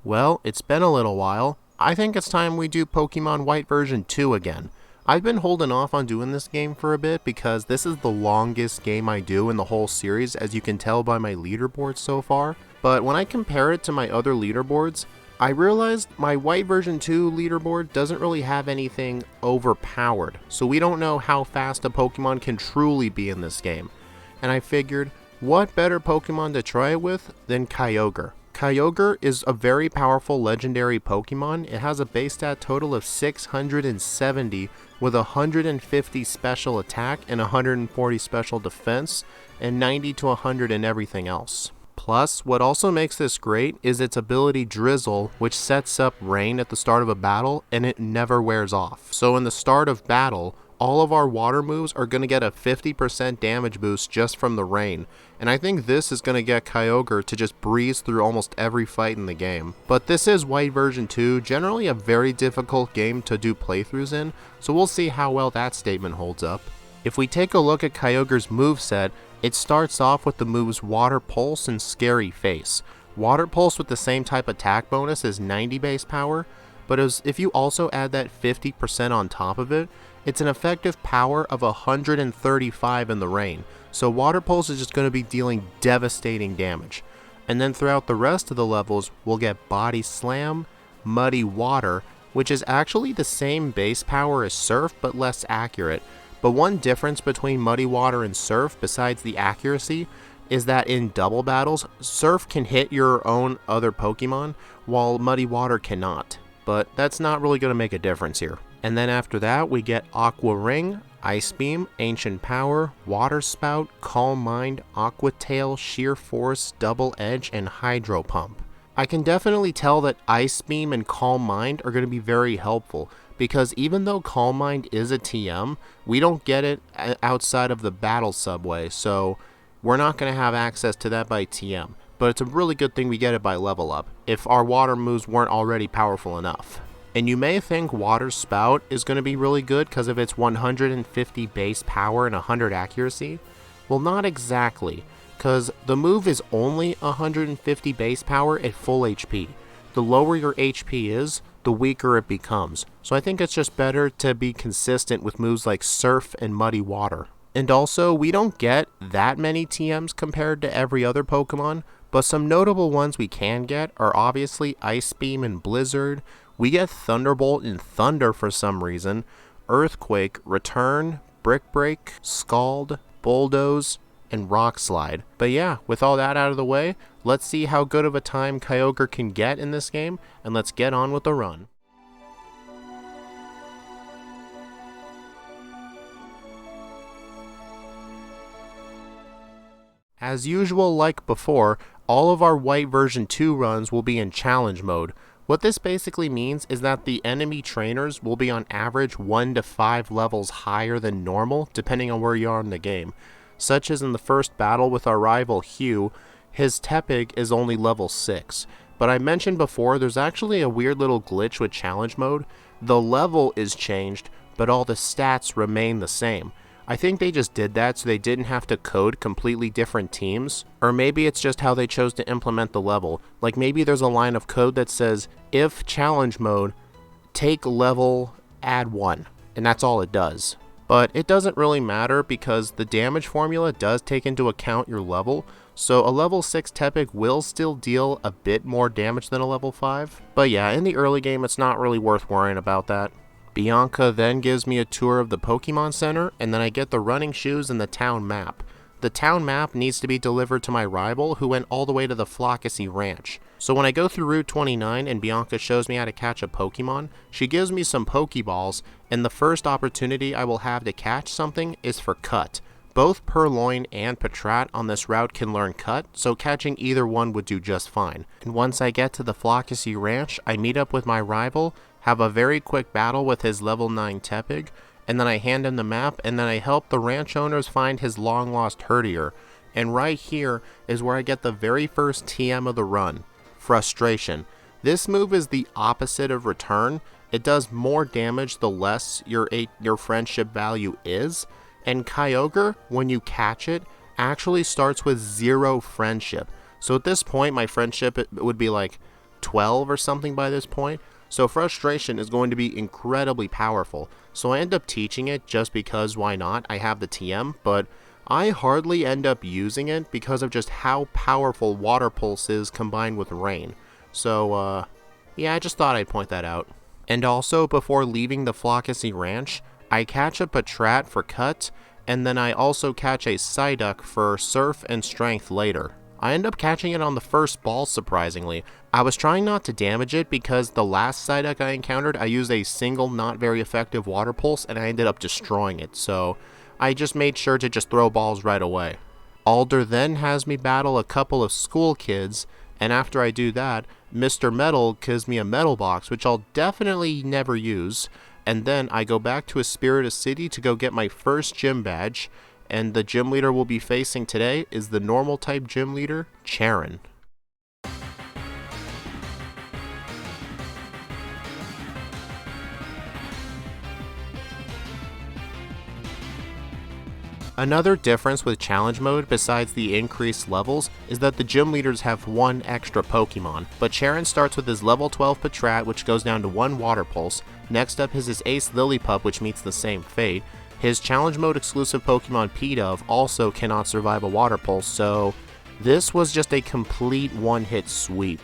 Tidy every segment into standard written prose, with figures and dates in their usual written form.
Well, it's been a little while. I think it's time we do Pokemon White version 2 again. I've been holding off on doing this game for a bit because this is the longest game I do in the whole series, as you can tell by my leaderboard so far. But when I compare it to my other leaderboards, I realized my White version 2 leaderboard doesn't really have anything overpowered, so we don't know how fast a Pokemon can truly be in this game. And I figured, what better Pokemon to try it with than Kyogre? Kyogre is a very powerful legendary Pokemon. It has a base stat total of 670 with 150 special attack and 140 special defense and 90 to 100 in everything else. Plus, what also makes this great is its ability Drizzle, which sets up rain at the start of a battle and it never wears off. So in the start of battle, all of our water moves are going to get a 50% damage boost just from the rain, and I think this is going to get Kyogre to just breeze through almost every fight in the game. But this is White version 2, generally a very difficult game to do playthroughs in, so we'll see how well that statement holds up. If we take a look at Kyogre's moveset, it starts off with the moves Water Pulse and Scary Face. Water Pulse with the same type attack bonus is 90 base power, but if you also add that 50% on top of it, it's an effective power of 135 in the rain, so Water Pulse is just going to be dealing devastating damage. And then throughout the rest of the levels, we'll get Body Slam, Muddy Water, which is actually the same base power as Surf but less accurate. But one difference between Muddy Water and Surf, besides the accuracy, is that in double battles, Surf can hit your own other Pokemon, while Muddy Water cannot. But that's not really going to make a difference here. And then after that, we get Aqua Ring, Ice Beam, Ancient Power, Water Spout, Calm Mind, Aqua Tail, Sheer Force, Double Edge, and Hydro Pump. I can definitely tell that Ice Beam and Calm Mind are going to be very helpful, because even though Calm Mind is a TM, we don't get it outside of the battle subway, so we're not going to have access to that by TM. But it's a really good thing we get it by level up, if our water moves weren't already powerful enough. And you may think Water Spout is going to be really good because of its 150 base power and 100 accuracy. Well, not exactly, because the move is only 150 base power at full HP. The lower your HP is, the weaker it becomes. So I think it's just better to be consistent with moves like Surf and Muddy Water. And also, we don't get that many TMs compared to every other Pokemon, but some notable ones we can get are obviously Ice Beam and Blizzard. We get Thunderbolt and Thunder for some reason, Earthquake, Return, Brick Break, Scald, Bulldoze, and Rock Slide. But yeah, with all that out of the way, let's see how good of a time Kyogre can get in this game, and let's get on with the run. As usual, like before, all of our White version 2 runs will be in challenge mode. What this basically means is that the enemy trainers will be on average 1 to 5 levels higher than normal, depending on where you are in the game. Such as in the first battle with our rival Hugh, his Tepig is only level 6. But I mentioned before, there's actually a weird little glitch with challenge mode. The level is changed, but all the stats remain the same. I think they just did that so they didn't have to code completely different teams, or maybe it's just how they chose to implement the level. Like maybe there's a line of code that says, if challenge mode, take level, add 1, and that's all it does. But it doesn't really matter because the damage formula does take into account your level, so a level 6 Tepig will still deal a bit more damage than a level 5. But yeah, in the early game it's not really worth worrying about that. Bianca then gives me a tour of the Pokemon Center, and then I get the running shoes and the town map. The town map needs to be delivered to my rival, who went all the way to the Flockasy Ranch. So when I go through Route 29 and Bianca shows me how to catch a Pokemon, she gives me some pokeballs, and the first opportunity I will have to catch something is for Cut. Both Purloin and Patrat on this route can learn Cut, so catching either one would do just fine. And once I get to the Flockasy Ranch, I meet up with my rival, have a very quick battle with his level 9 Tepig, and then I hand him the map, and then I help the ranch owners find his long lost Herdier. And right here is where I get the very first TM of the run, Frustration. This move is the opposite of Return. It does more damage the less your friendship value is, and Kyogre, when you catch it, actually starts with 0 friendship. So at this point, my friendship would be like 12 or something by this point, so frustration is going to be incredibly powerful. So I end up teaching it just because why not? I have the TM, but I hardly end up using it because of just how powerful Water Pulse is combined with Rain. So, yeah, I just thought I'd point that out. And also, before leaving the Flockacy Ranch, I catch a Patrat for Cut, and then I also catch a Psyduck for Surf and Strength later. I end up catching it on the first ball, surprisingly. I was trying not to damage it because the last Psyduck I encountered, I used a single not very effective Water Pulse and I ended up destroying it, so I just made sure to just throw balls right away. Alder then has me battle a couple of school kids, and after I do that, Mr. Metal gives me a Metal Box, which I'll definitely never use, and then I go back to Castelia City to go get my first gym badge, and the gym leader we'll be facing today is the normal type gym leader, Charon. Another difference with challenge mode besides the increased levels is that the gym leaders have one extra Pokemon, but Charon starts with his level 12 Patrat, which goes down to one Water Pulse. Next up is his Ace Lillipup, which meets the same fate. His challenge mode exclusive Pokemon Pidove also cannot survive a Water Pulse, so this was just a complete one-hit sweep.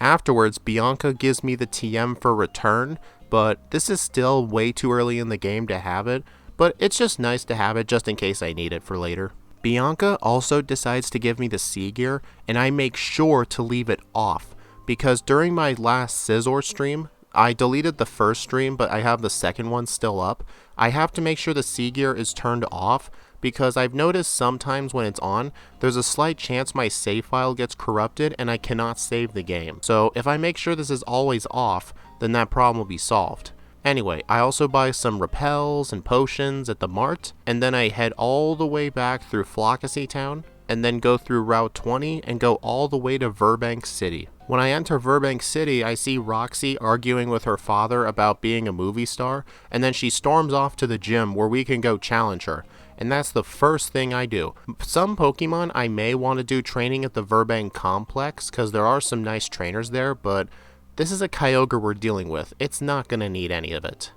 Afterwards, Bianca gives me the TM for return, but this is still way too early in the game to have it, but it's just nice to have it just in case I need it for later. Bianca also decides to give me the Sea Gear, and I make sure to leave it off, because during my last Scizor stream, I deleted the first stream, but I have the second one still up. I have to make sure the Sea Gear is turned off, because I've noticed sometimes when it's on, there's a slight chance my save file gets corrupted and I cannot save the game. So if I make sure this is always off, then that problem will be solved. Anyway, I also buy some repels and potions at the mart, and then I head all the way back through Flockacy Town, and then go through Route 20 and go all the way to Verbank City. When I enter Verbank City, I see Roxie arguing with her father about being a movie star, and then she storms off to the gym where we can go challenge her. And that's the first thing I do. Some Pokemon I may want to do training at the Verbank Complex, because there are some nice trainers there, but this is a Kyogre we're dealing with. It's not going to need any of it.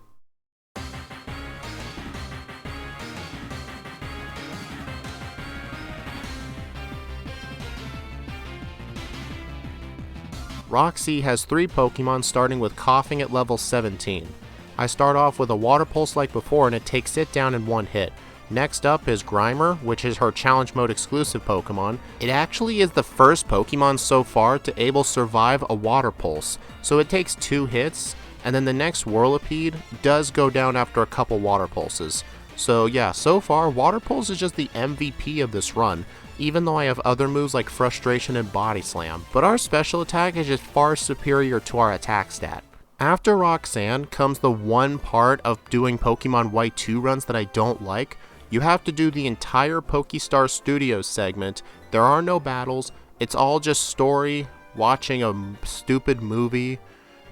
Roxie has 3 Pokemon starting with Coughing at level 17. I start off with a Water Pulse like before and it takes it down in one hit. Next up is Grimer, which is her challenge mode exclusive Pokemon. It actually is the first Pokemon so far to able survive a Water Pulse, so it takes 2 hits, and then the next Whirlipede does go down after a couple Water Pulses. So yeah, so far Water Pulse is just the MVP of this run, even though I have other moves like Frustration and Body Slam, but our special attack is just far superior to our attack stat. After Roxanne comes the one part of doing Pokemon White 2 runs that I don't like. You have to do the entire Pokestar Studios segment. There are no battles. It's all just story, watching a stupid movie,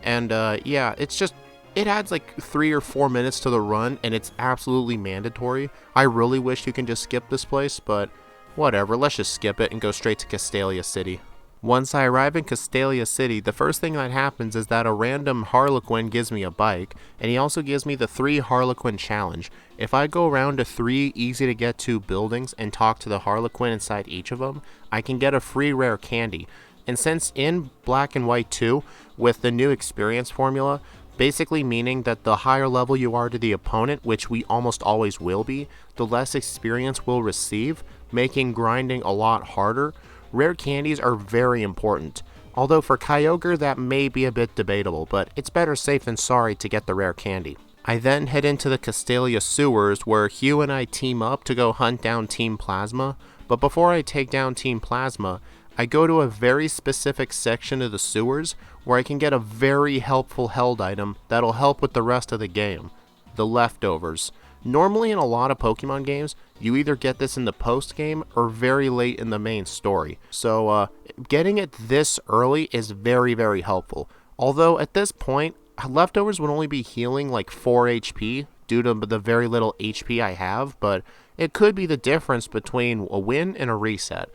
and yeah, it adds like 3 or 4 minutes to the run, and it's absolutely mandatory. I really wish you can just skip this place, but whatever, let's just skip it and go straight to Castelia City. Once I arrive in Castelia City, the first thing that happens is that a random Harlequin gives me a bike, and he also gives me the 3 Harlequin challenge. If I go around to 3 easy to get to buildings and talk to the Harlequin inside each of them, I can get a free rare candy. And since in Black and White 2, with the new experience formula, basically meaning that the higher level you are to the opponent, which we almost always will be, the less experience we'll receive, making grinding a lot harder, rare candies are very important. Although for Kyogre that may be a bit debatable, but it's better safe than sorry to get the rare candy. I then head into the Castelia sewers where Hugh and I team up to go hunt down Team Plasma, but before I take down Team Plasma, I go to a very specific section of the sewers where I can get a very helpful held item that'll help with the rest of the game, the leftovers. Normally in a lot of Pokemon games, you either get this in the post game or very late in the main story, so getting it this early is very, very helpful. Although at this point, leftovers would only be healing like 4 HP due to the very little HP I have, but it could be the difference between a win and a reset.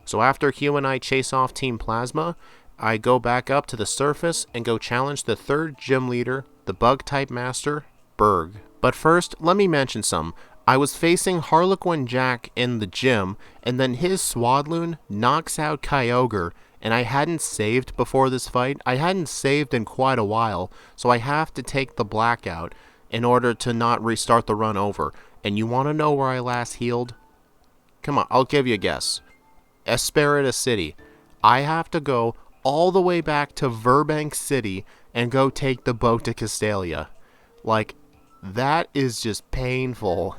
So after Hugh and I chase off Team Plasma, I go back up to the surface and go challenge the third gym leader, the bug-type master, Berg. But first, let me mention some. I was facing Harlequin Jack in the gym, and then his Swadloon knocks out Kyogre, and I hadn't saved before this fight. I hadn't saved in quite a while, so I have to take the blackout in order to not restart the run over. And you want to know where I last healed? Come on, I'll give you a guess. Castelia City. I have to go all the way back to Burbank City and go take the boat to Castelia. Like, that is just painful.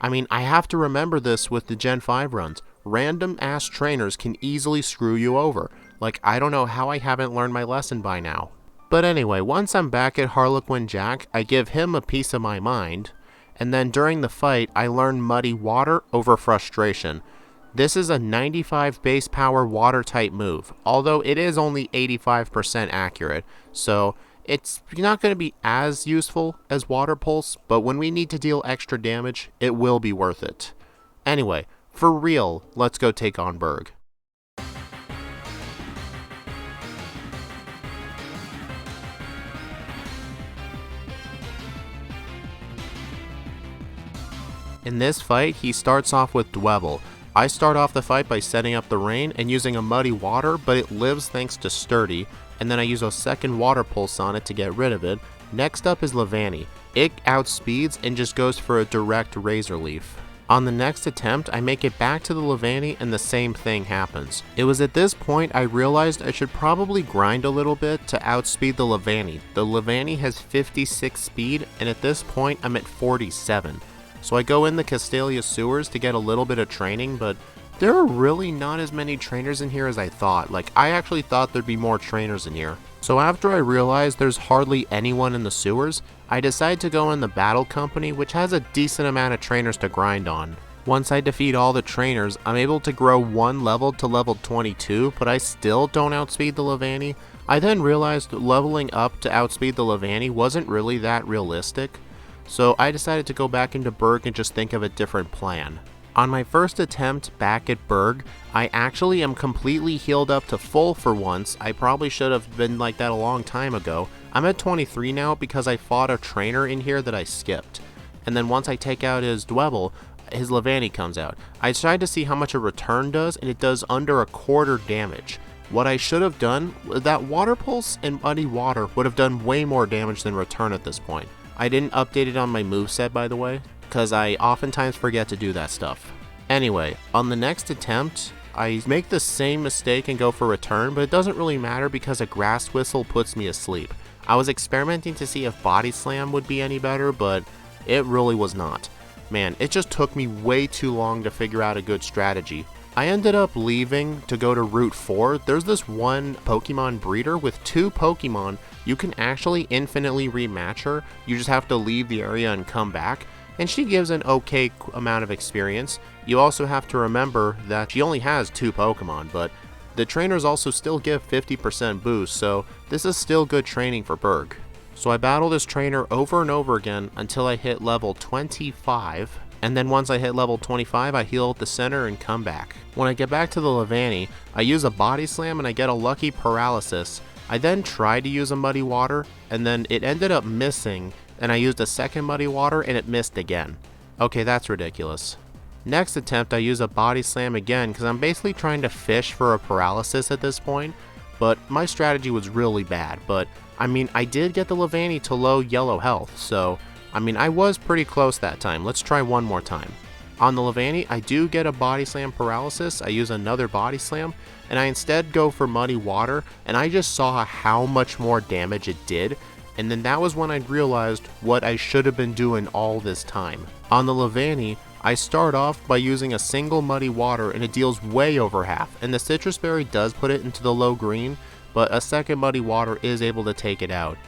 I mean, I have to remember this with the Gen 5 runs. Random ass trainers can easily screw you over. Like, I don't know how I haven't learned my lesson by now. But anyway, once I'm back at Harlequin Jack, I give him a piece of my mind. And then during the fight, I learn Muddy Water over Frustration. This is a 95 base power water type move, although it is only 85% accurate, so it's not going to be as useful as Water Pulse, but when we need to deal extra damage, it will be worth it. Anyway, for real, let's go take on Berg. In this fight, he starts off with Driftveil. I start off the fight by setting up the rain and using a Muddy Water, but it lives thanks to Sturdy, and then I use a second Water Pulse on it to get rid of it. Next up is Levani. It outspeeds and just goes for a direct Razor Leaf. On the next attempt, I make it back to the Levani and the same thing happens. It was at this point I realized I should probably grind a little bit to outspeed the Levani. The Levani has 56 speed, and at this point I'm at 47. So I go in the Castelia sewers to get a little bit of training, but there are really not as many trainers in here as I thought. Like, I actually thought there'd be more trainers in here. So after I realized there's hardly anyone in the sewers, I decide to go in the Battle Company, which has a decent amount of trainers to grind on. Once I defeat all the trainers, I'm able to grow one level to level 22, but I still don't outspeed the Levani. I then realized leveling up to outspeed the Levani wasn't really that realistic. So I decided to go back into Berg and just think of a different plan. On my first attempt back at Berg, I actually am completely healed up to full for once. I probably should have been like that a long time ago. I'm at 23 now because I fought a trainer in here that I skipped. And then once I take out his Driftveil, his Levani comes out. I tried to see how much a return does, and it does under a quarter damage. What I should have done, that Water Pulse and Muddy Water would have done way more damage than return at this point. I didn't update it on my moveset, by the way, because I oftentimes forget to do that stuff. Anyway, on the next attempt, I make the same mistake and go for return, but it doesn't really matter because a Grass Whistle puts me asleep. I was experimenting to see if Body Slam would be any better, but it really was not. Man, it just took me way too long to figure out a good strategy. I ended up leaving to go to Route 4. There's this one Pokemon breeder with 2 Pokemon. You can actually infinitely rematch her. You just have to leave the area and come back. And she gives an okay amount of experience. You also have to remember that she only has 2 Pokemon, but the trainers also still give 50% boost, so this is still good training for Berg. So I battle this trainer over and over again until I hit level 25. And then once I hit level 25, I heal at the center and come back. When I get back to the Levani, I use a Body Slam and I get a lucky Paralysis. I then tried to use a Muddy Water, and then it ended up missing, and I used a second Muddy Water and it missed again. Okay, that's ridiculous. Next attempt, I use a Body Slam again because I'm basically trying to fish for a Paralysis at this point, but my strategy was really bad. But, I mean, I did get the Levani to low yellow health, so I mean, I was pretty close that time. Let's try one more time. On the Levani, I do get a Body Slam Paralysis. I use another Body Slam, and I instead go for Muddy Water, and I just saw how much more damage it did, and then that was when I realized what I should have been doing all this time. On the Levani, I start off by using a single Muddy Water, and it deals way over half, and the Citrus Berry does put it into the low green, but a second Muddy Water is able to take it out.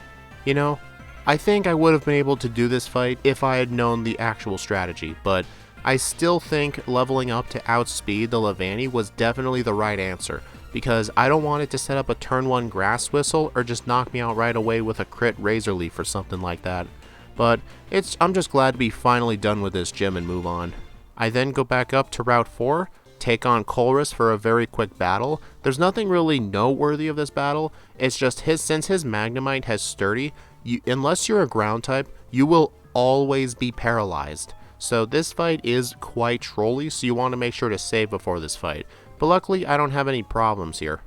You know, I think I would have been able to do this fight if I had known the actual strategy, but I still think leveling up to outspeed the Levani was definitely the right answer, because I don't want it to set up a turn 1 Grass Whistle or just knock me out right away with a crit Razor Leaf or something like that. But I'm just glad to be finally done with this gym and move on. I then go back up to Route 4, take on Colress for a very quick battle. There's nothing really noteworthy of this battle. It's just since his Magnemite has Sturdy, unless you're a ground type, you will always be paralyzed. So this fight is quite trolly, so you want to make sure to save before this fight. But luckily, I don't have any problems here.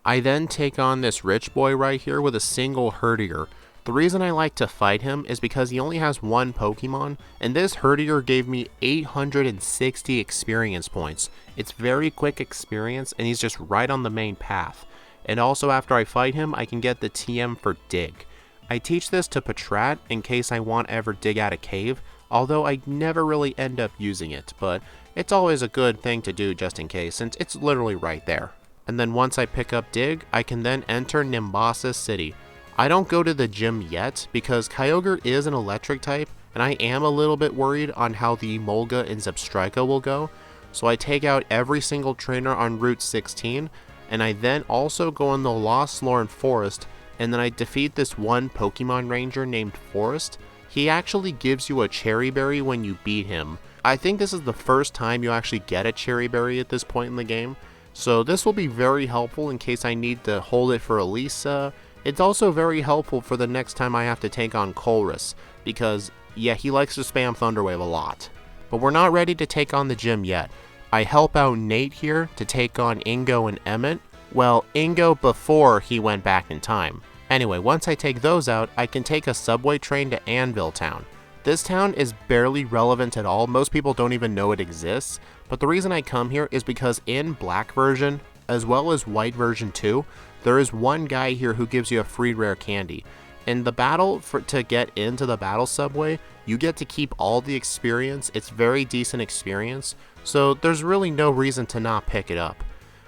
I then take on this rich boy right here with a single Herdier. The reason I like to fight him is because he only has one Pokemon, and this Herdier gave me 860 experience points. It's very quick experience, and he's just right on the main path. And also after I fight him, I can get the TM for Dig. I teach this to Patrat in case I want to ever dig out a cave, although I never really end up using it, but it's always a good thing to do just in case, since it's literally right there. And then once I pick up Dig, I can then enter Nimbasa City. I don't go to the gym yet because Kyogre is an electric type, and I am a little bit worried on how the Emolga and Zebstrika will go, so I take out every single trainer on Route 16, and I then also go in the Lost Lorn Forest, and then I defeat this one Pokemon Ranger named Forest. He actually gives you a Cherry Berry when you beat him. I think this is the first time you actually get a Cherry Berry at this point in the game, so this will be very helpful in case I need to hold it for Elisa. It's also very helpful for the next time I have to take on Colress, because yeah, he likes to spam Thunderwave a lot. But we're not ready to take on the gym yet. I help out Nate here to take on Ingo and Emmett. Well, Ingo before he went back in time. Anyway, once I take those out, I can take a subway train to Anvil Town. This town is barely relevant at all, most people don't even know it exists, but the reason I come here is because in Black version, as well as White version 2, there is one guy here who gives you a free rare candy. In the battle to get into the battle subway, you get to keep all the experience. It's very decent experience, so there's really no reason to not pick it up.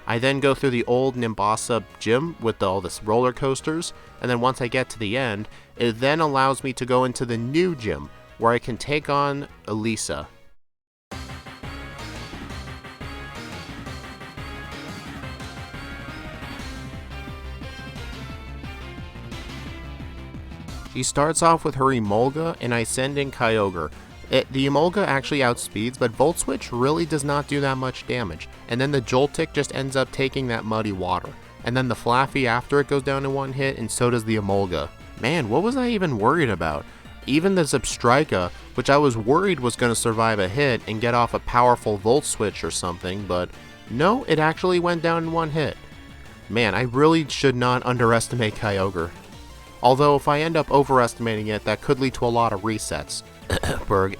I then go through the old Nimbasa gym with all this roller coasters, and then once I get to the end, it then allows me to go into the new gym where I can take on Elisa. She starts off with her Emolga, and I send in Kyogre. The Emolga actually outspeeds, but Volt Switch really does not do that much damage, and then the Joltik just ends up taking that muddy water. And then the Flaffy after it goes down in one hit, and so does the Emolga. Man, what was I even worried about? Even the Zebstrika, which I was worried was going to survive a hit and get off a powerful Volt Switch or something, but no, it actually went down in one hit. Man, I really should not underestimate Kyogre. Although if I end up overestimating it, that could lead to a lot of resets. Berg.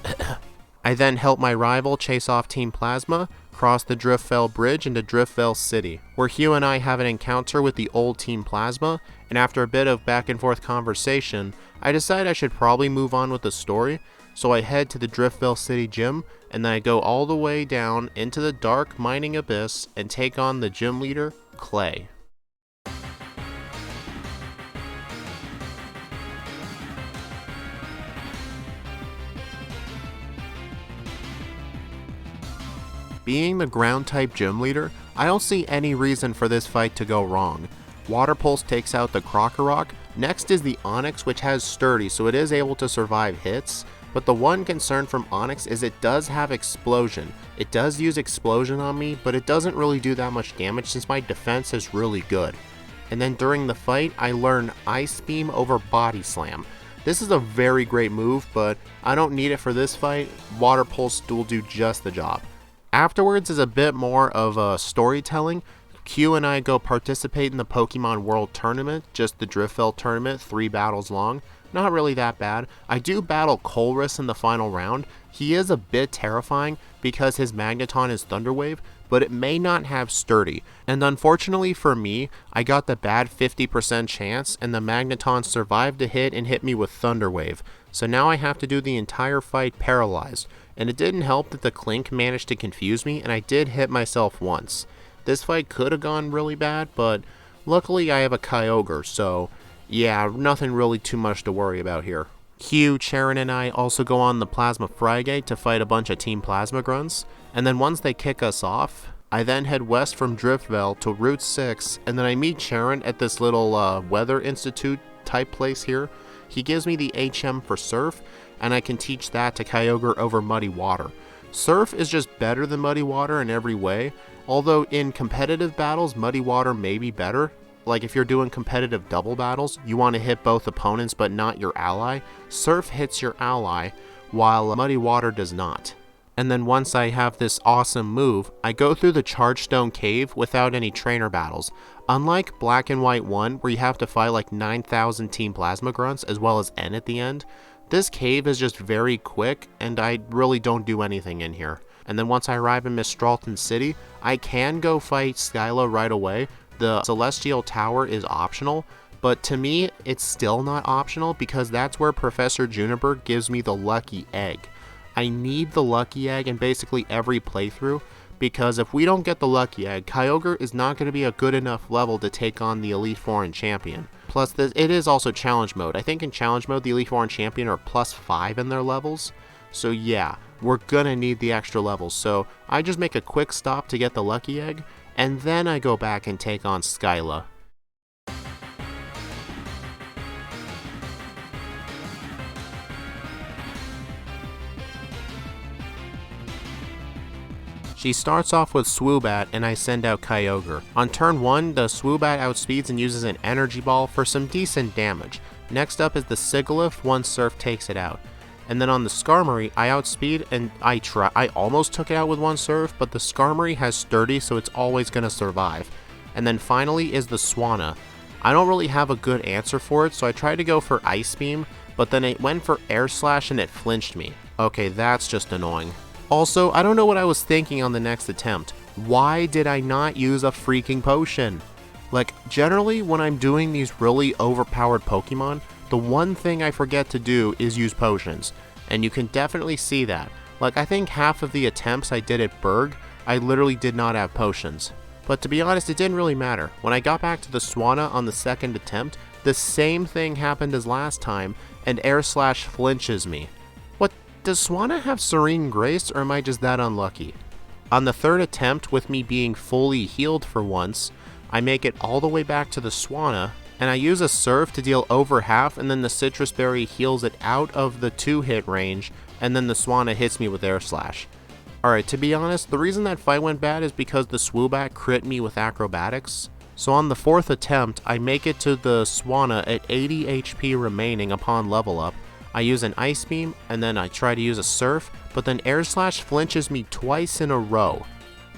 I then help my rival chase off Team Plasma, cross the Driftveil Bridge into Driftveil City, where Hugh and I have an encounter with the old Team Plasma, and after a bit of back and forth conversation, I decide I should probably move on with the story, so I head to the Driftveil City gym, and then I go all the way down into the dark mining abyss and take on the gym leader, Clay. Being the ground type gym leader, I don't see any reason for this fight to go wrong. Water Pulse takes out the Krokorok. Next is the Onix, which has Sturdy, so it is able to survive hits. But the one concern from Onix is it does have Explosion. It does use Explosion on me, but it doesn't really do that much damage since my defense is really good. And then during the fight, I learn Ice Beam over Body Slam. This is a very great move, but I don't need it for this fight. Water Pulse will do just the job. Afterwards is a bit more of storytelling. Q and I go participate in the Pokemon World Tournament, just the Driftveil Tournament, 3 battles long. Not really that bad. I do battle Colress in the final round. He is a bit terrifying because his Magneton is Thunder Wave, but it may not have Sturdy. And unfortunately for me, I got the bad 50% chance and the Magneton survived a hit and hit me with Thunder Wave. So now I have to do the entire fight paralyzed. And it didn't help that the Clink managed to confuse me and I did hit myself once. This fight could have gone really bad, but luckily I have a Kyogre, so yeah, nothing really too much to worry about here. Hugh, Charon, and I also go on the Plasma Frygate to fight a bunch of Team Plasma Grunts, and then once they kick us off, I then head west from Driftveil to Route 6, and then I meet Charon at this little Weather Institute type place here. He gives me the HM for Surf, and I can teach that to Kyogre over Muddy Water. Surf is just better than Muddy Water in every way, although in competitive battles, Muddy Water may be better. Like if you're doing competitive double battles, you want to hit both opponents but not your ally. Surf hits your ally, while Muddy Water does not. And then once I have this awesome move, I go through the Charged Stone Cave without any trainer battles. Unlike Black and White 1, where you have to fight like 9,000 Team Plasma Grunts as well as N at the end, this cave is just very quick and I really don't do anything in here. And then once I arrive in Mistralton City, I can go fight Skyla right away. The Celestial Tower is optional, but to me, it's still not optional because that's where Professor Juniper gives me the lucky egg. I need the lucky egg in basically every playthrough, because if we don't get the lucky egg, Kyogre is not going to be a good enough level to take on the Elite Four and Champion. Plus, it is also challenge mode. I think in challenge mode, the Elite Four and Champion are +5 in their levels. So yeah, we're going to need the extra levels. So I just make a quick stop to get the lucky egg, and then I go back and take on Skyla. She starts off with Swoobat and I send out Kyogre. On turn 1, the Swoobat outspeeds and uses an Energy Ball for some decent damage. Next up is the Sigilyph once Surf takes it out. And then on the Skarmory, I outspeed and I almost took it out with one Surf, but the Skarmory has Sturdy, so it's always going to survive. And then finally is the Swanna. I don't really have a good answer for it, so I tried to go for Ice Beam, but then it went for Air Slash and it flinched me. Okay, that's just annoying. Also, I don't know what I was thinking on the next attempt. Why did I not use a freaking potion? Like, generally when I'm doing these really overpowered Pokemon, the one thing I forget to do is use potions. And you can definitely see that. Like, I think half of the attempts I did at Berg, I literally did not have potions. But to be honest, it didn't really matter. When I got back to the Swanna on the second attempt, the same thing happened as last time, and Air Slash flinches me. Does Swanna have Serene Grace, or am I just that unlucky? On the third attempt, with me being fully healed for once, I make it all the way back to the Swanna, and I use a Surf to deal over half, and then the Citrus Berry heals it out of the 2-hit range, and then the Swanna hits me with Air Slash. Alright, to be honest, the reason that fight went bad is because the Swoobat crit me with Acrobatics. So on the fourth attempt, I make it to the Swanna at 80 HP remaining upon level up. I use an Ice Beam, and then I try to use a Surf, but then Air Slash flinches me twice in a row.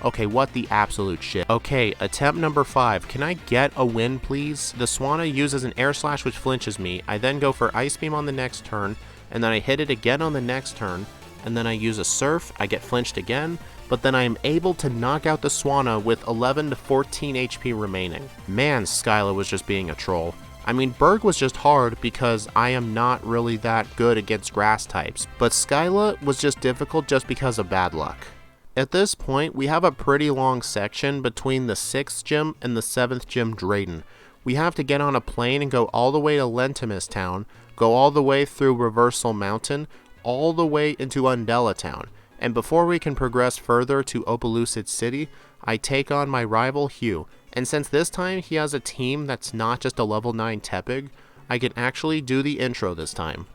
Okay, what the absolute shit. Okay, attempt number 5. Can I get a win, please? The Swanna uses an Air Slash which flinches me. I then go for Ice Beam on the next turn, and then I hit it again on the next turn, and then I use a Surf, I get flinched again, but then I am able to knock out the Swanna with 11 to 14 HP remaining. Man, Skyla was just being a troll. I mean, Berg was just hard because I am not really that good against grass types, but Skyla was just difficult just because of bad luck. At this point, we have a pretty long section between the 6th gym and the 7th gym Drayden. We have to get on a plane and go all the way to Lentimus Town, go all the way through Reversal Mountain, all the way into Undella Town, and before we can progress further to Opelucid City, I take on my rival Hugh. And since this time he has a team that's not just a level 9 Tepig, I can actually do the intro this time.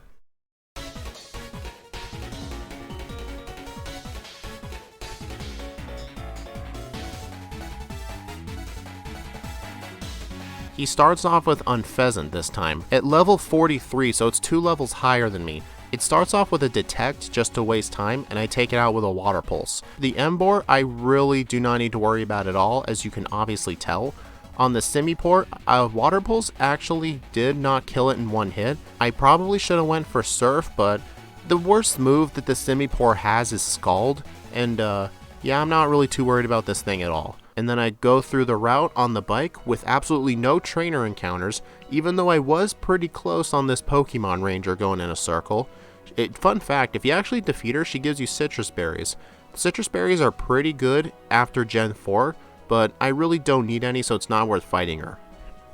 He starts off with Unpheasant this time, at level 43, so it's 2 levels higher than me. It starts off with a Detect just to waste time, and I take it out with a Water Pulse. The Emboar I really do not need to worry about at all, as you can obviously tell. On the Simipour, Water Pulse actually did not kill it in one hit. I probably should have went for Surf, but the worst move that the Simipour has is Scald, and yeah, I'm not really too worried about this thing at all. And then I go through the route on the bike with absolutely no trainer encounters, even though I was pretty close on this Pokemon Ranger going in a circle. Fun fact, if you actually defeat her, she gives you Citrus Berries. Citrus Berries are pretty good after Gen 4, but I really don't need any, so it's not worth fighting her.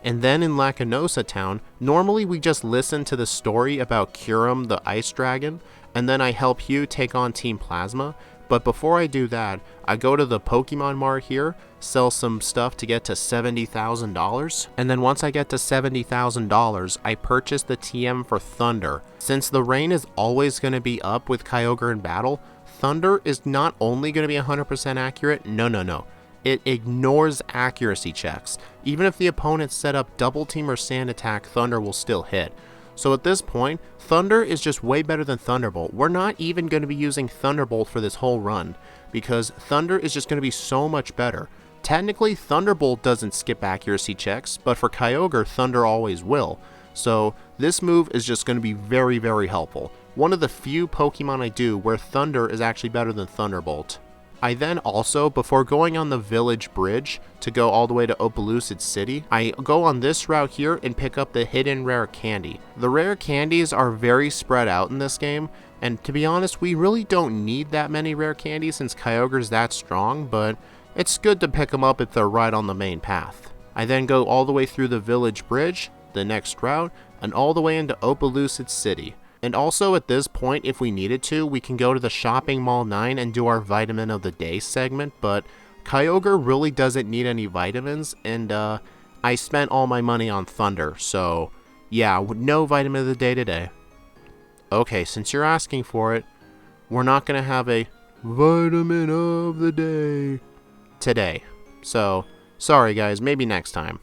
And then in Lacanosa Town, normally we just listen to the story about Kyurem the Ice Dragon, and then I help Hugh take on Team Plasma, But before I do that, I go to the Pokemon Mart here, sell some stuff to get to $70,000, and then once I get to $70,000, I purchase the TM for Thunder. Since the rain is always going to be up with Kyogre in battle, Thunder is not only going to be 100% accurate, no. It ignores accuracy checks. Even if the opponent set up Double Team or Sand Attack, Thunder will still hit. So at this point, Thunder is just way better than Thunderbolt. We're not even going to be using Thunderbolt for this whole run, because Thunder is just going to be so much better. Technically, Thunderbolt doesn't skip accuracy checks, but for Kyogre, Thunder always will. So this move is just going to be very, very helpful. One of the few Pokemon I do where Thunder is actually better than Thunderbolt. I then also, before going on the village bridge to go all the way to Opelucid City, I go on this route here and pick up the hidden rare candy. The rare candies are very spread out in this game, and to be honest, we really don't need that many rare candies since Kyogre's that strong, but it's good to pick them up if they're right on the main path. I then go all the way through the village bridge, the next route, and all the way into Opelucid City. And also at this point, if we needed to, we can go to the Shopping Mall 9 and do our Vitamin of the Day segment, but Kyogre really doesn't need any vitamins, and I spent all my money on Thunder, so yeah, no Vitamin of the Day today. Okay, since you're asking for it, we're not going to have a Vitamin of the Day today. So, sorry guys, maybe next time.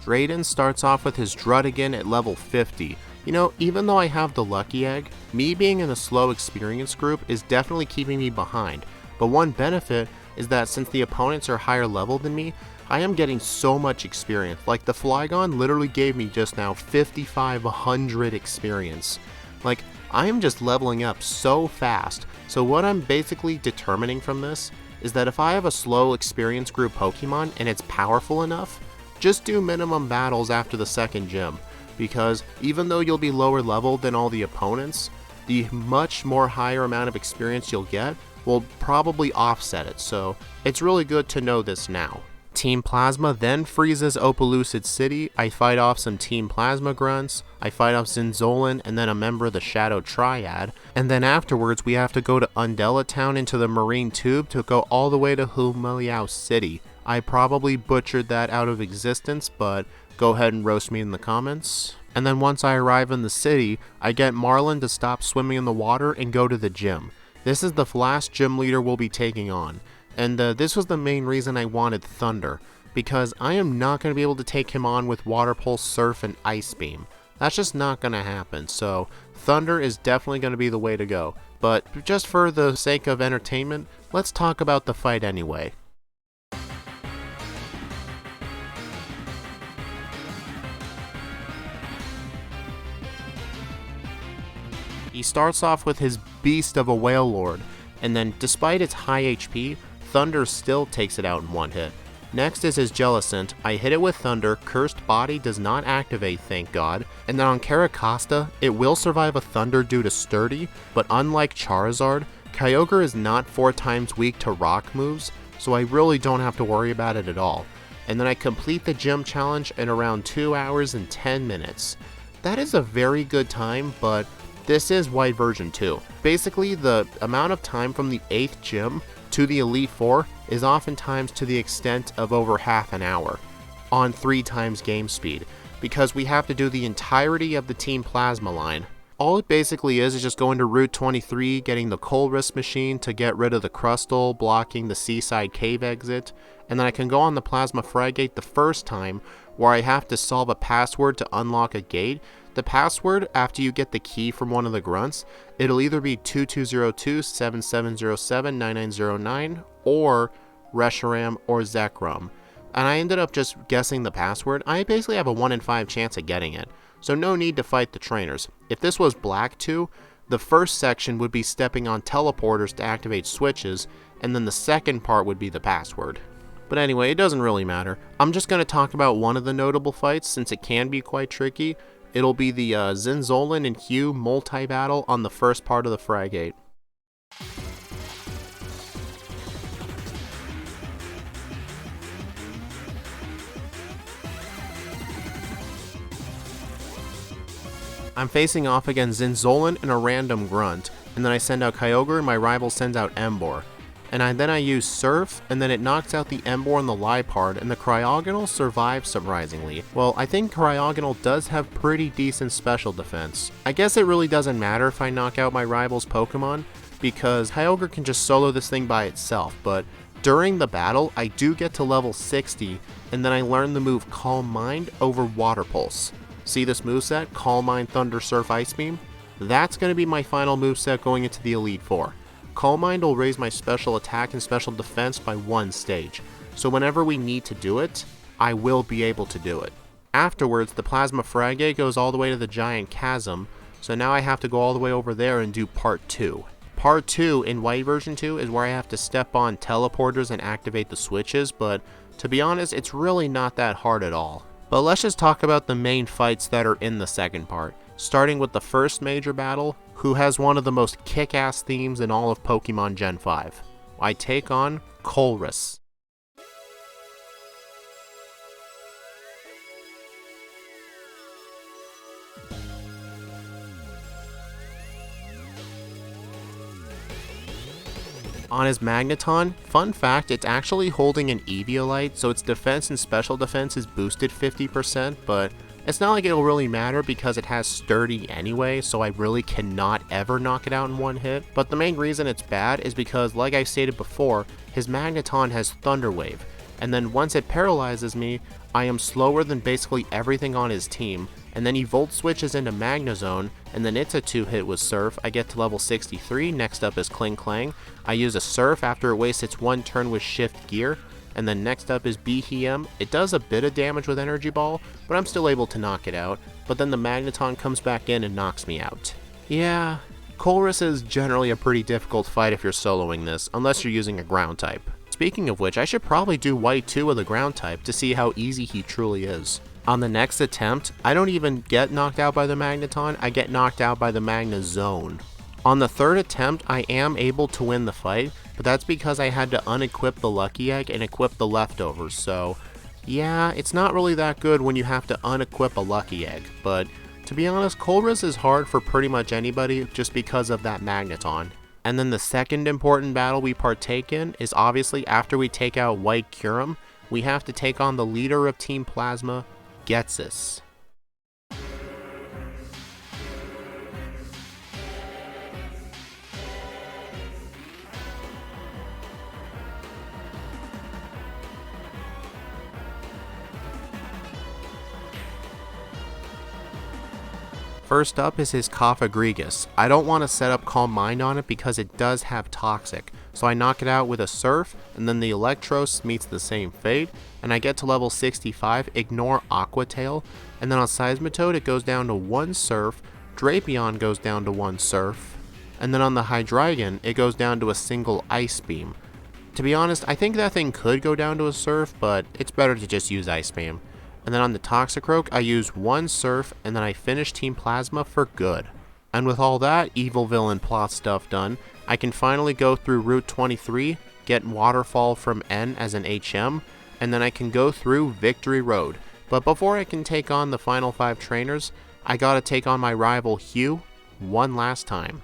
Drayden starts off with his Druddigon at level 50. You know, even though I have the Lucky Egg, me being in a slow experience group is definitely keeping me behind. But one benefit is that since the opponents are higher level than me, I am getting so much experience. Like the Flygon literally gave me just now 5,500 experience. Like, I am just leveling up so fast. So what I'm basically determining from this is that if I have a slow experience group Pokemon and it's powerful enough, just do minimum battles after the second gym, because even though you'll be lower level than all the opponents, the much more higher amount of experience you'll get will probably offset it, so it's really good to know this now. Team Plasma then freezes Opelucid City. I fight off some Team Plasma grunts, I fight off Zinzolin and then a member of the Shadow Triad, and then afterwards we have to go to Undella Town into the Marine Tube to go all the way to Humiliao City. I probably butchered that out of existence, but go ahead and roast me in the comments. And then once I arrive in the city, I get Marlin to stop swimming in the water and go to the gym. This is the last gym leader we'll be taking on. And this was the main reason I wanted Thunder, because I am not going to be able to take him on with Water Pulse, Surf, and Ice Beam. That's just not going to happen, so Thunder is definitely going to be the way to go. But just for the sake of entertainment, let's talk about the fight anyway. He starts off with his beast of a Wailord, and then despite its high HP, Thunder still takes it out in one hit. Next is his Jellicent. I hit it with Thunder, Cursed Body does not activate, thank God, and then on Carracosta, it will survive a Thunder due to Sturdy, but unlike Charizard, Kyogre is not 4 times weak to rock moves, so I really don't have to worry about it at all. And then I complete the gym challenge in around 2 hours and 10 minutes. That is a very good time, but this is White version 2. Basically, the amount of time from the 8th gym to the Elite Four is oftentimes to the extent of over half an hour on 3 times game speed, because we have to do the entirety of the Team Plasma line. All it basically is just going to Route 23, getting the Colress machine to get rid of the Crustle, blocking the Seaside Cave exit, and then I can go on the Plasma Fragate the first time, where I have to solve a password to unlock a gate. The password, after you get the key from one of the grunts, it'll either be 2202-7707-9909 or Reshiram or Zekrom. And I ended up just guessing the password. I basically have a 1 in 5 chance of getting it, so no need to fight the trainers. If this was Black 2, the first section would be stepping on teleporters to activate switches, and then the second part would be the password. But anyway, it doesn't really matter. I'm just going to talk about one of the notable fights since it can be quite tricky. It'll be the Zinzolin and Hugh multi-battle on the first part of the Fragate. I'm facing off against Zinzolin and a random grunt, and then I send out Kyogre and my rival sends out Emboar. And then I use Surf, and then it knocks out the Emboar and the Liepard, and the Cryogonal survives surprisingly. Well, I think Cryogonal does have pretty decent special defense. I guess it really doesn't matter if I knock out my rival's Pokemon, because Kyogre can just solo this thing by itself, but during the battle, I do get to level 60, and then I learn the move Calm Mind over Water Pulse. See this moveset, Calm Mind, Thunder, Surf, Ice Beam? That's going to be my final moveset going into the Elite Four. Calm Mind will raise my special attack and special defense by 1 stage, so whenever we need to do it, I will be able to do it. Afterwards, the Plasma Fragate goes all the way to the Giant Chasm, so now I have to go all the way over there and do Part 2. Part 2 in White version 2 is where I have to step on teleporters and activate the switches, but to be honest, it's really not that hard at all. But let's just talk about the main fights that are in the second part. Starting with the first major battle, who has one of the most kick-ass themes in all of Pokemon Gen 5. I take on Colress. On his Magneton, fun fact, it's actually holding an Eviolite, so its defense and special defense is boosted 50%, but it's not like it'll really matter because it has Sturdy anyway, so I really cannot ever knock it out in one hit. But the main reason it's bad is because, like I stated before, his Magneton has Thunder Wave, and then once it paralyzes me, I am slower than basically everything on his team, and then he Volt switches into Magnezone, and then it's a 2-hit with Surf. I get to level 63, next up is Kling Klang. I use a Surf after it wastes its 1 turn with Shift Gear, and then next up is Behem. It does a bit of damage with Energy Ball, but I'm still able to knock it out, but then the Magneton comes back in and knocks me out. Yeah, Colress is generally a pretty difficult fight if you're soloing this, unless you're using a ground type. Speaking of which, I should probably do White 2 with a ground type to see how easy he truly is. On the next attempt, I don't even get knocked out by the Magneton, I get knocked out by the Magnezone. On the third attempt, I am able to win the fight, but that's because I had to unequip the Lucky Egg and equip the leftovers, so yeah, it's not really that good when you have to unequip a Lucky Egg, but to be honest, Colress is hard for pretty much anybody just because of that Magneton. And then the second important battle we partake in is obviously after we take out White Kyurem, we have to take on the leader of Team Plasma, Ghetsis. First up is his Cofagrigus. I don't want to set up Calm Mind on it because it does have Toxic, so I knock it out with a Surf, and then the Electros meets the same fate, and I get to level 65, ignore Aqua Tail, and then on Seismitoad it goes down to 1 Surf, Drapion goes down to 1 Surf, and then on the Hydreigon it goes down to a single Ice Beam. To be honest, I think that thing could go down to a Surf, but it's better to just use Ice Beam. And then on the Toxicroak, I use 1 Surf, and then I finish Team Plasma for good. And with all that evil villain plot stuff done, I can finally go through Route 23, get Waterfall from N as an HM, and then I can go through Victory Road. But before I can take on the final 5 trainers, I gotta take on my rival Hugh one last time.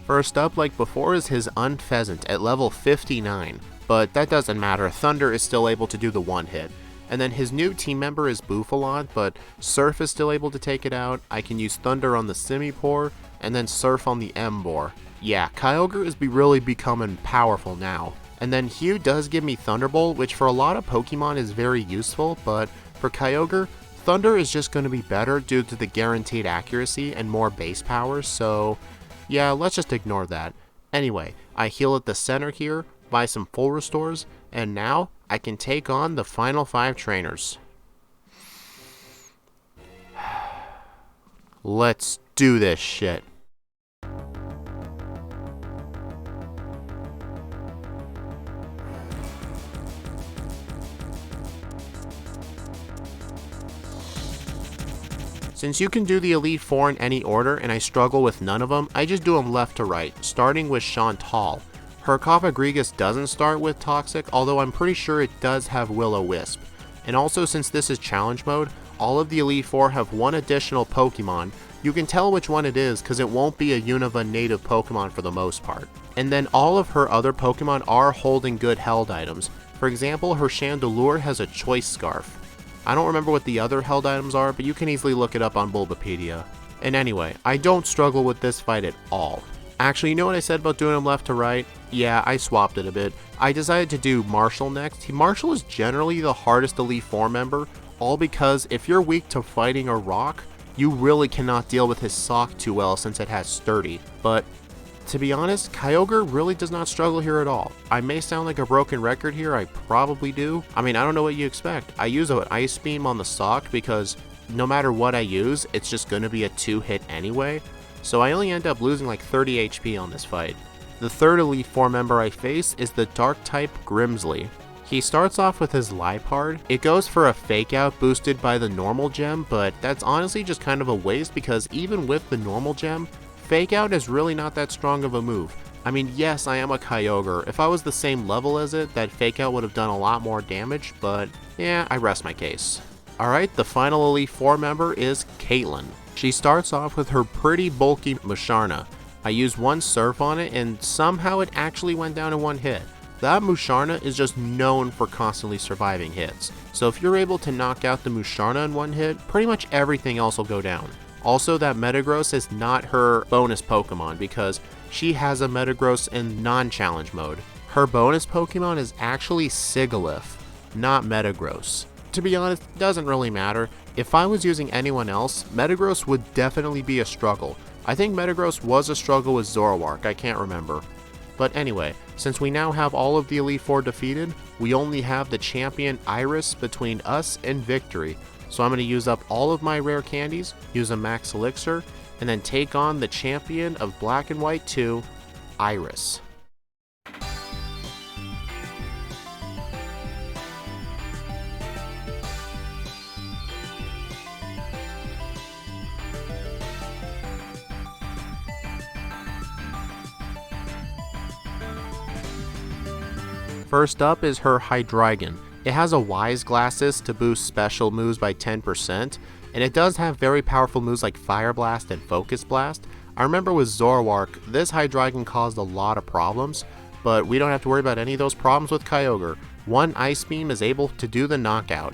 First up, like before, is his Unpheasant at level 59, but that doesn't matter, Thunder is still able to do the 1-hit. And then his new team member is Bufalon, but Surf is still able to take it out. I can use Thunder on the Simipour, and then Surf on the Emboar. Yeah, Kyogre is really becoming powerful now. And then Hugh does give me Thunderbolt, which for a lot of Pokemon is very useful, but for Kyogre, Thunder is just going to be better due to the guaranteed accuracy and more base power, so yeah, let's just ignore that. Anyway, I heal at the center here, buy some full restores, and now I can take on the final 5 trainers. Let's do this shit. Since you can do the Elite Four in any order and I struggle with none of them, I just do them left to right, starting with Chantal. Her Cofagrigus doesn't start with Toxic, although I'm pretty sure it does have Will-O-Wisp. And also, since this is challenge mode, all of the Elite Four have one additional Pokemon. You can tell which one it is because it won't be a Unova native Pokemon for the most part. And then all of her other Pokemon are holding good held items. For example, her Chandelure has a Choice Scarf. I don't remember what the other held items are, but you can easily look it up on Bulbapedia. And anyway, I don't struggle with this fight at all. Actually, you know what I said about doing them left to right? Yeah, I swapped it a bit. I decided to do Marshall next. Marshall is generally the hardest Elite Four member, all because if you're weak to fighting or rock, you really cannot deal with his sock too well since it has sturdy. But to be honest, Kyogre really does not struggle here at all. I may sound like a broken record here, I probably do. I mean, I don't know what you expect. I use an Ice Beam on the sock because no matter what I use, it's just going to be a 2-hit anyway. So I only end up losing like 30 HP on this fight. The third Elite Four member I face is the Dark-type Grimsley. He starts off with his Liepard. It goes for a Fake Out boosted by the normal gem, but that's honestly just kind of a waste because even with the normal gem, Fake Out is really not that strong of a move. I mean, yes, I am a Kyogre. If I was the same level as it, that Fake Out would have done a lot more damage, but yeah, I rest my case. Alright, the final Elite Four member is Caitlyn. She starts off with her pretty bulky Musharna. I used one Surf on it and somehow it actually went down in one hit. That Musharna is just known for constantly surviving hits. So if you're able to knock out the Musharna in one hit, pretty much everything else will go down. Also, that Metagross is not her bonus Pokemon because she has a Metagross in non-challenge mode. Her bonus Pokemon is actually Sigilyph, not Metagross. To be honest, it doesn't really matter. If I was using anyone else, Metagross would definitely be a struggle. I think Metagross was a struggle with Zoroark, I can't remember. But anyway, since we now have all of the Elite Four defeated, we only have the champion Iris between us and victory. So I'm going to use up all of my rare candies, use a max elixir, and then take on the champion of Black and White 2, Iris. First up is her Hydreigon. It has a Wise Glasses to boost special moves by 10%, and it does have very powerful moves like Fire Blast and Focus Blast. I remember with Zoroark, this Hydreigon caused a lot of problems, but we don't have to worry about any of those problems with Kyogre. One Ice Beam is able to do the knockout.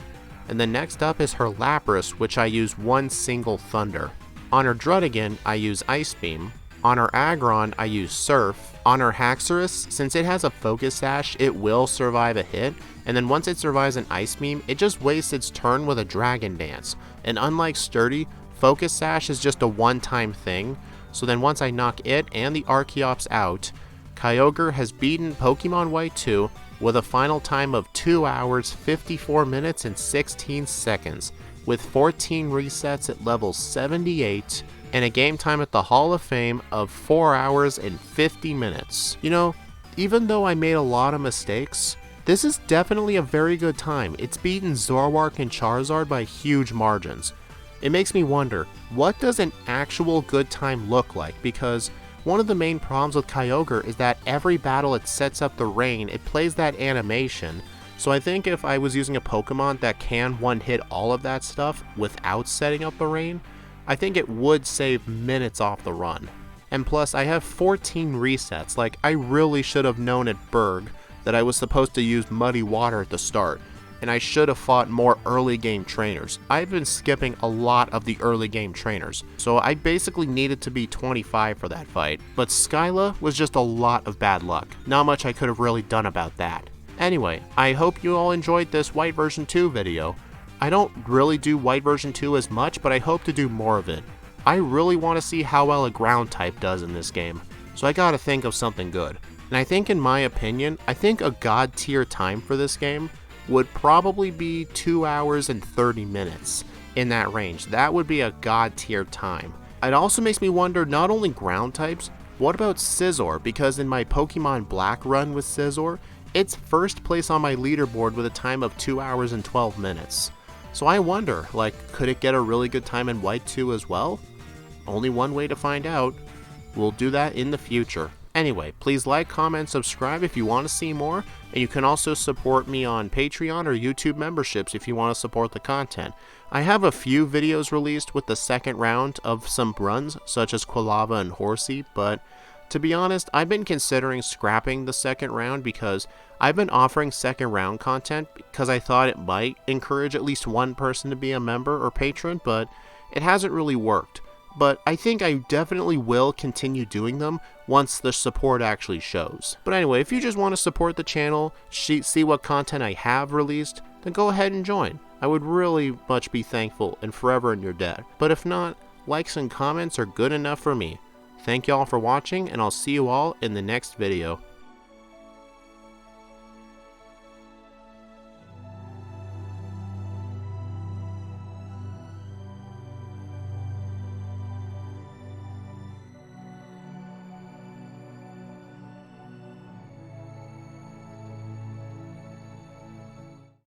And then next up is her Lapras, which I use one single Thunder. On her Druddigon, I use Ice Beam. On her Aggron, I use Surf. On her Haxorus, since it has a Focus Sash, it will survive a hit, and then once it survives an Ice Beam, it just wastes its turn with a Dragon Dance. And unlike Sturdy, Focus Sash is just a one-time thing, so then once I knock it and the Archeops out, Kyogre has beaten Pokemon White 2 with a final time of 2 hours, 54 minutes, and 16 seconds, with 14 resets at level 78, and a game time at the Hall of Fame of 4 hours and 50 minutes. You know, even though I made a lot of mistakes, this is definitely a very good time. It's beaten Zoroark and Charizard by huge margins. It makes me wonder, what does an actual good time look like? Because one of the main problems with Kyogre is that every battle it sets up the rain, it plays that animation. So I think if I was using a Pokemon that can one-hit all of that stuff without setting up the rain, I think it would save minutes off the run. And plus, I have 14 resets. Like, I really should have known at Berg that I was supposed to use Muddy Water at the start, and I should have fought more early game trainers. I've been skipping a lot of the early game trainers, so I basically needed to be 25 for that fight. But Skyla was just a lot of bad luck. Not much I could have really done about that. Anyway, I hope you all enjoyed this White version 2 video. I don't really do White version 2 as much, but I hope to do more of it. I really want to see how well a ground type does in this game, so I gotta think of something good. And I think in my opinion, I think a god tier time for this game would probably be 2 hours and 30 minutes, in that range. That would be a god tier time. It also makes me wonder not only ground types, what about Scizor? Because in my Pokemon Black run with Scizor, it's first place on my leaderboard with a time of 2 hours and 12 minutes. So I wonder, like, could it get a really good time in White 2 as well? Only one way to find out. We'll do that in the future. Anyway, please like, comment, subscribe if you want to see more, and you can also support me on Patreon or YouTube memberships if you want to support the content. I have a few videos released with the second round of some runs, such as Quilava and Horsey, but to be honest, I've been considering scrapping the second round because I've been offering second round content because I thought it might encourage at least one person to be a member or patron, but it hasn't really worked. But I think I definitely will continue doing them once the support actually shows. But anyway, if you just want to support the channel, see what content I have released, then go ahead and join. I would really much be thankful and forever in your debt. But if not, likes and comments are good enough for me. Thank y'all for watching, and I'll see you all in the next video.